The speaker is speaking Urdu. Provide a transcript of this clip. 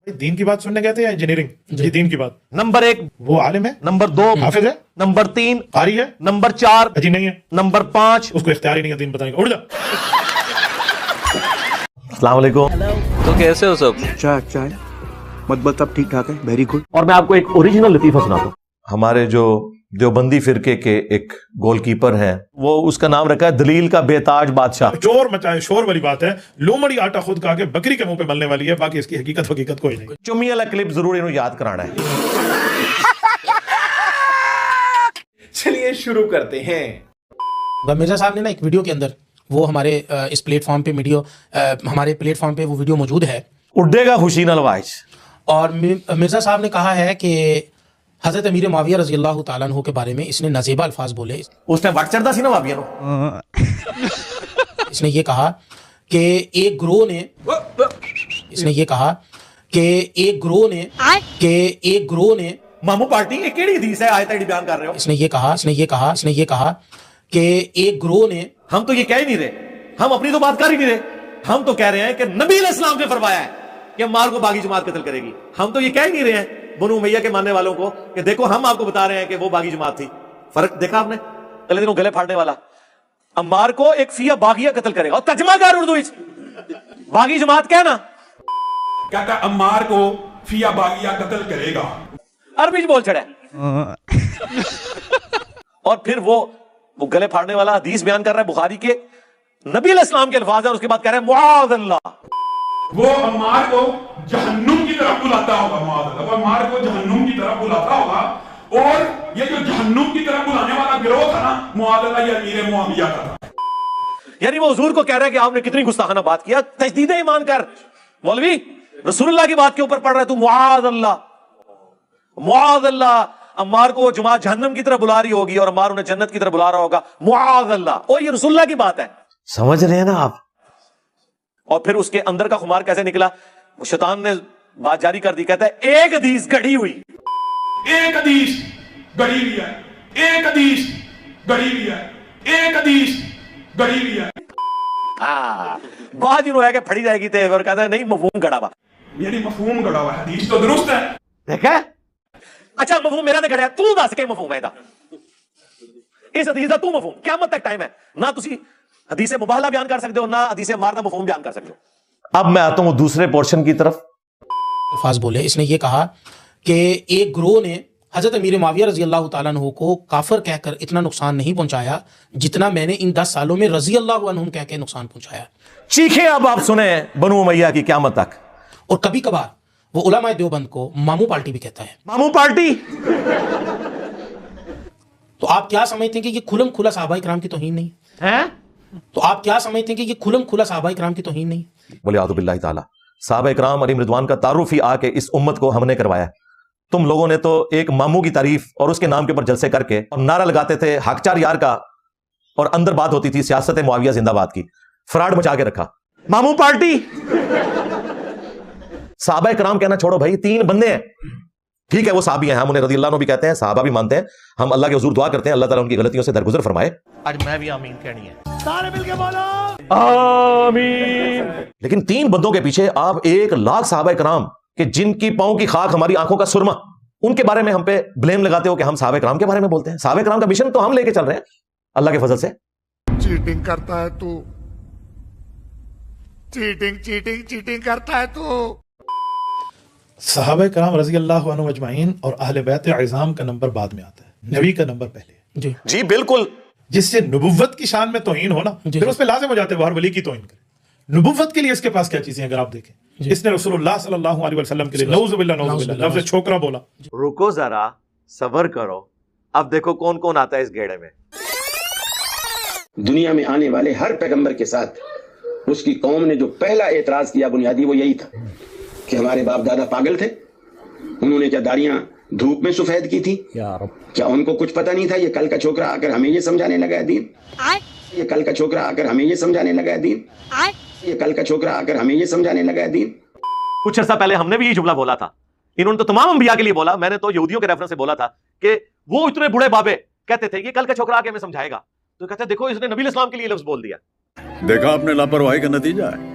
دین کی بات سننے گئے تھے یا انجینئرنگ؟ جی دین کی بات. نمبر 1 وہ عالم ہے، نمبر 2 حافظ ہے، نمبر 3 قاری ہے، نمبر 4 جی نہیں ہے، نمبر 5. اس کو اختیار ہی نہیں ہے دین بتانے کا. اڑ جا. السلام علیکم. تو کیسے ہو سب؟ چائے مطلب سب ٹھیک ٹھاک ہے. Very good. اور میں آپ کو ایک اوریجنل لطیفہ سناتا ہوں. ہمارے جو دیوبندی فرقے کے ایک گول کیپر ہیں، وہ اس کا نام رکھا ہے دلیل کا بے تاج بادشاہ. چور مچائے شور والی بات ہے. لومڑی آٹا خود کھا کے بکری کے منہ پہ ملنے والی ہے، باقی اس کی حقیقت کوئی نہیں. چمی والا کلپ ضرور انہوں یاد کرانا ہے. چلیے شروع کرتے ہیں. مرزا صاحب نے نا ایک ویڈیو کے اندر، وہ ہمارے اس پلیٹ فارم پہ ہمارے پلیٹ فارم پہ وہ ویڈیو موجود ہے. اڈے گا خوشی نلوائش. اور مرزا صاحب نے کہا ہے کہ حضرت امیر معاویہ رضی اللہ تعالیٰ عنہ کے بارے میں اس نے نازیبہ الفاظ بولے. اس نے وقت چڑھتا سی نا بابیا نو. اس نے یہ کہا کہ ایک گروہ نے مامو پارٹی یہ کیڑی حدیث ہے آیت ایڈی بیان کر رہے ہو؟ اس نے یہ کہا کہ ایک گروہ نے، ہم تو یہ کہہ ہی نہیں رہے، ہم اپنی تو بات کر ہی نہیں رہے. ہم تو کہہ رہے ہیں کہ نبی علیہ السلام نے فرمایا ہے کہ مار کو باغی جماعت قتل کرے گی. ہم تو یہ کہہ ہی نہیں رہے ہیں بنو امیہ کے ماننے والوں کو کہ دیکھو ہم آپ کو بتا رہے ہیں کہ وہ باغی جماعت تھی. فرق دیکھا آپ نے؟ اگلے دنوں گلے پھاڑنے والا عمار کو ایک فیہ باغیہ قتل کرے گا، اور ترجمہ کر اردو وچ باغی جماعت کہنا، کہتا عمار کو فیہ باغیہ قتل کرے گا، عربی بول چھڑا ہے. اور پھر وہ گلے پھاڑنے والا حدیث بیان کر رہا ہے بخاری کے، نبی علیہ السلام کے الفاظ ہیں، اور اس کے بعد کہہ رہا ہے معاذ اللہ. وہ عمار کو جہنم کی طرف بلاتا ہوگا. معاذ اللہ، وہ عمار کو جہنم کی طرف بلاتا ہوگا. اور یہ جو جہنم کی طرف بلانے والا گروہ تھا نا، معاذ اللہ یہ امیر معاویہ کا تھا. یعنی وہ حضور کو کہہ رہا ہے کہ آپ نے کتنی گستاخانہ بات کیا. تجدید ایمان کر مولوی، رسول اللہ کی بات کے اوپر پڑھ رہا ہے تو معاذ اللہ معاذ اللہ. عمار کو جماعت جہنم کی طرف بلا رہی ہوگی اور عمار انہیں جنت کی طرف بلا رہا ہوگا. معاذ اللہ. اور یہ رسول اللہ کی بات ہے. سمجھ رہے ہیں نا آپ؟ اور پھر اس کے اندر کا خمار کیسے نکلا؟ شیطان نے بات جاری کر دی، کہتا ہے ایک حدیث گڑھی ہوئی، ایک حدیث گڑھی ہوئی ہے، ایک حدیث گڑھی ہوئی ہے، ایک حدیث گڑھی ہوئی ہے. بہت دن ہوا کہ پھڑی جائے گی تے، اور کہتا ہے نہیں مفہوم گڑا ہوا. یعنی مفہوم گڑا ہوا ہے، حدیث تو درست ہے. دیکھا؟ اچھا مفہوم میرا نے گڑیا، تو دس کے مفہوم ہے دا اس حدیث دا تو مفہوم. قیامت تک ٹائم ہے، نہ تسی حدیث مباہلہ بیان کر سکتے ہو، نہ حدیث عمار دا مفہوم بیان کر سکتے ہو. اب میں آتا ہوں دوسرے پورشن کی طرف. الفاظ بولے. اس نے یہ کہا کہ ایک گروہ نے حضرت امیر معاویہ رضی اللہ تعالیٰ عنہ کو کافر کہہ کر اتنا نقصان نہیں پہنچایا جتنا میں نے ان 10 سالوں میں رضی اللہ عنہم کہہ کے نقصان پہنچایا. چیخیں اب آپ سنیں بنو امیہ کی قیامت تک. اور کبھی کبھار وہ علماء دیوبند کو مامو پارٹی بھی کہتا ہے. مامو پارٹی. تو آپ کیا سمجھتے ہیں کہ یہ کھلم کھلا صحابہ کرام کی توہین نہیں ہے؟ تو آپ کیا سمجھتے ہیں کہ یہ کھلم کھلا صحابہ کرام کی توہین نہیں ہے؟ بولے اعوذ باللہ تعالی. صحابہ کرام علیہم رضوان کا تعارف ہی آ کے اس امت کو ہم نے کروایا. تم لوگوں نے تو ایک مامو کی تعریف اور اس کے نام کے اوپر جلسے کر کے اور نعرہ لگاتے تھے حق چار یار کا، اور اندر بات ہوتی تھی سیاست معاویہ زندہ باد کی. فراڈ مچا کے رکھا. مامو پارٹی. صحابہ کرام کہنا چھوڑو بھائی، 3 بندے ہیں. ٹھیک ہے وہ صحابی ہیں، ہم انہیں رضی اللہ عنہ بھی کہتے ہیں، صحابہ بھی مانتے ہیں. ہم اللہ کے حضور دعا کرتے ہیں اللہ تعالیٰ ان کی غلطیوں سے درگزر فرمائے. آج میں بھی آمین کہنی ہے. سارے مل کے بولو آمین. لیکن 3 بندوں کے پیچھے آپ 1 لاکھ صحابہ کرام کہ جن کی پاؤں کی خاک ہماری آنکھوں کا سرما، ان کے بارے میں ہم پہ بلیم لگاتے ہو کہ ہم صحابہ کرام کے بارے میں بولتے ہیں. صحابہ کرام کا مشن تو ہم لے کے چل رہے ہیں اللہ کے فضل سے. چیٹنگ کرتا ہے تو، چیٹنگ کرتا ہے تو. صحابہ کرام رضی اللہ عنہ اجمعین اور اہل بیت اعظام کا نمبر بعد میں آتا ہے، نبی کا نمبر پہلے. جی بالکل. جس سے نبوت کی شان میں توہین ہونا، پھر اس پہ لازم ہو جاتے ہیں ہر ولی کی توہین کرے. نبوت کے لیے اس کے پاس کیا چیزیں ہیں اگر آپ دیکھیں، اس نے رسول اللہ صلی اللہ علیہ وسلم کے لیے نعوذ باللہ لفظ چھوکرا بولا. رکو ذرا، صبر کرو، اب دیکھو کون کون آتا ہے اس گیڑے میں. دنیا میں آنے والے ہر پیغمبر کے ساتھ اس کی قوم نے جو پہلا اعتراض کیا بنیادی وہ یہی تھا کہ ہمارے باپ دادا پاگل تھے، انہوں نے کیا داڑیاں دھوپ میں سفید کی تھی؟ کیا ان کو کچھ پتہ نہیں تھا؟ یہ کل کا چھوکرا آ کر ہمیں یہ سمجھانے لگا ہے دین. یہ کل کا چھوکرا آ کر ہمیں یہ سمجھانے لگا ہے دین. یہ کل کا چھوکرا آ کر ہمیں یہ سمجھانے لگا ہے دین. کچھ عرصہ پہلے ہم نے بھی یہ جملہ بولا تھا. انہوں نے تو تمام انبیاء کے لیے بولا، میں نے تو یہودیوں کے ریفرنس سے بولا تھا کہ وہ اتنے بڑے بابے کہتے تھے یہ کل کا چھوکرا آ کے ہمیں سمجھائے گا. تو کہتے دیکھو اس نے نبی علیہ السلام کے لیے لفظ بول دیا. دیکھا آپ نے لاپرواہی کا نتیجہ ہے.